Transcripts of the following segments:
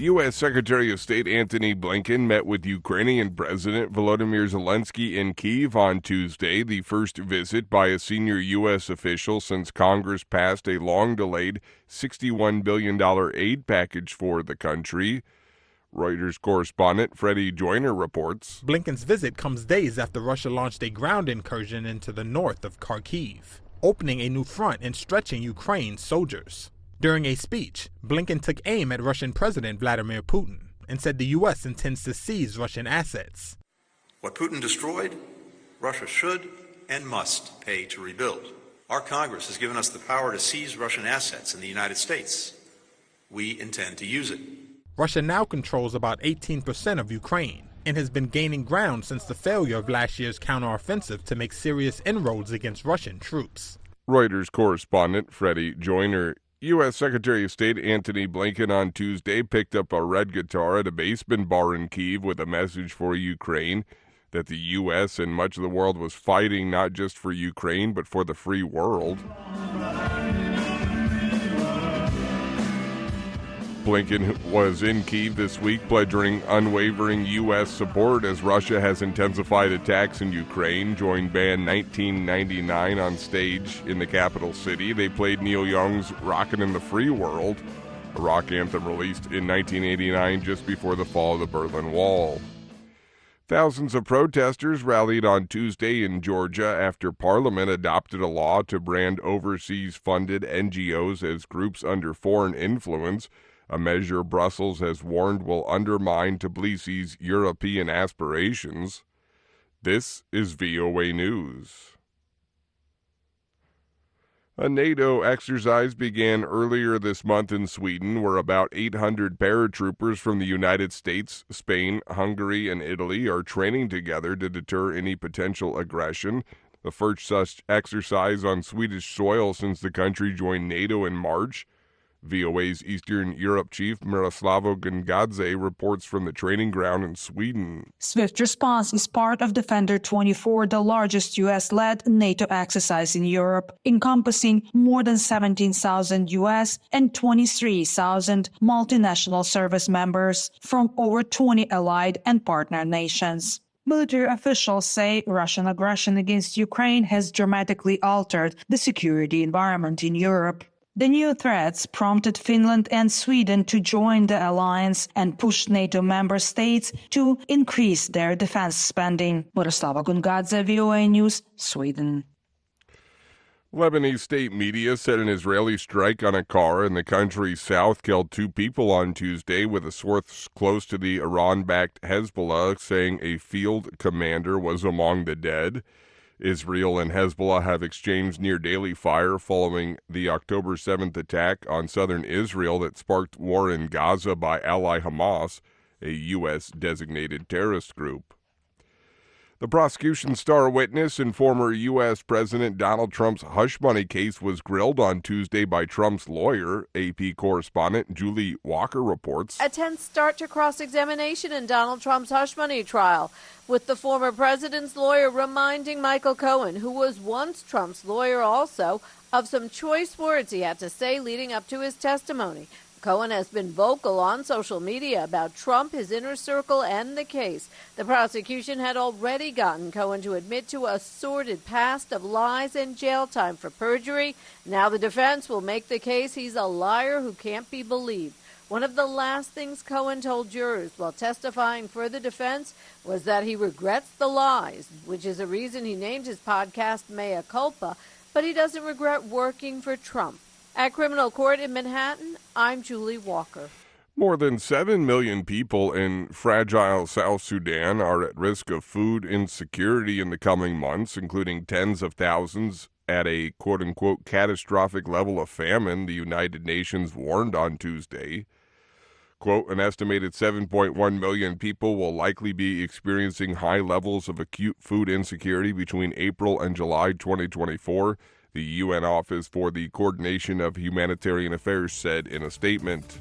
U.S. Secretary of State Antony Blinken met with Ukrainian President Volodymyr Zelensky in Kyiv on Tuesday, the first visit by a senior U.S. official since Congress passed a long-delayed $61 billion aid package for the country. Reuters correspondent Freddie Joyner reports. Blinken's visit comes days after Russia launched a ground incursion into the north of Kharkiv, opening a new front and stretching Ukraine's soldiers. During a speech, Blinken took aim at Russian President Vladimir Putin and said the U.S. intends to seize Russian assets. What Putin destroyed, Russia should and must pay to rebuild. Our Congress has given us the power to seize Russian assets in the United States. We intend to use it. Russia now controls about 18% of Ukraine and has been gaining ground since the failure of last year's counteroffensive to make serious inroads against Russian troops. Reuters correspondent Freddie Joyner. U.S. Secretary of State Antony Blinken on Tuesday picked up a red guitar at a basement bar in Kyiv with a message for Ukraine that the U.S. and much of the world was fighting not just for Ukraine but for the free world. Blinken was in Kyiv this week pledging unwavering U.S. support as Russia has intensified attacks in Ukraine, joined band 1999 on stage in the capital city. They played Neil Young's Rockin' in the Free World, a rock anthem released in 1989 just before the fall of the Berlin Wall. Thousands of protesters rallied on Tuesday in Georgia after Parliament adopted a law to brand overseas-funded NGOs as groups under foreign influence, a measure Brussels has warned will undermine Tbilisi's European aspirations. This is VOA News. A NATO exercise began earlier this month in Sweden, where about 800 paratroopers from the United States, Spain, Hungary, and Italy are training together to deter any potential aggression. The first such exercise on Swedish soil since the country joined NATO in March. VOA's Eastern Europe chief Miroslavo Gungadze reports from the training ground in Sweden. Swift response is part of Defender 24, the largest U.S.-led NATO exercise in Europe, encompassing more than 17,000 U.S. and 23,000 multinational service members from over 20 allied and partner nations. Military officials say Russian aggression against Ukraine has dramatically altered the security environment in Europe. The new threats prompted Finland and Sweden to join the alliance and pushed NATO member states to increase their defense spending. Miroslava Gungadze, VOA News, Sweden. Lebanese state media said an Israeli strike on a car in the country's south killed 2 people on Tuesday, with a source close to the Iran-backed Hezbollah saying a field commander was among the dead. Israel and Hezbollah have exchanged near-daily fire following the October 7th attack on southern Israel that sparked war in Gaza by ally Hamas, a U.S.-designated terrorist group. The prosecution's star witness and former U.S. President Donald Trump's hush money case was grilled on Tuesday by Trump's lawyer. AP correspondent Julie Walker reports. A tense start to cross-examination in Donald Trump's hush money trial, with the former president's lawyer reminding Michael Cohen, who was once Trump's lawyer also, of some choice words he had to say leading up to his testimony. Cohen has been vocal on social media about Trump, his inner circle, and the case. The prosecution had already gotten Cohen to admit to a sordid past of lies and jail time for perjury. Now the defense will make the case he's a liar who can't be believed. One of the last things Cohen told jurors while testifying for the defense was that he regrets the lies, which is a reason he named his podcast Mea Culpa, but he doesn't regret working for Trump. At criminal court in Manhattan, I'm Julie Walker. More than 7 million people in fragile South Sudan are at risk of food insecurity in the coming months, including tens of thousands at a quote-unquote catastrophic level of famine, the United Nations warned on Tuesday. Quote, an estimated 7.1 million people will likely be experiencing high levels of acute food insecurity between April and July 2024, the UN Office for the Coordination of Humanitarian Affairs said in a statement.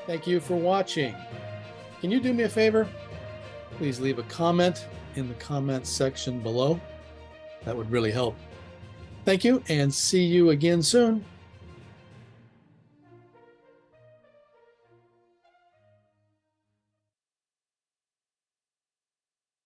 Thank you for watching. Can you do me a favor? Please leave a comment in the comments section below. That would really help. Thank you, and see you again soon.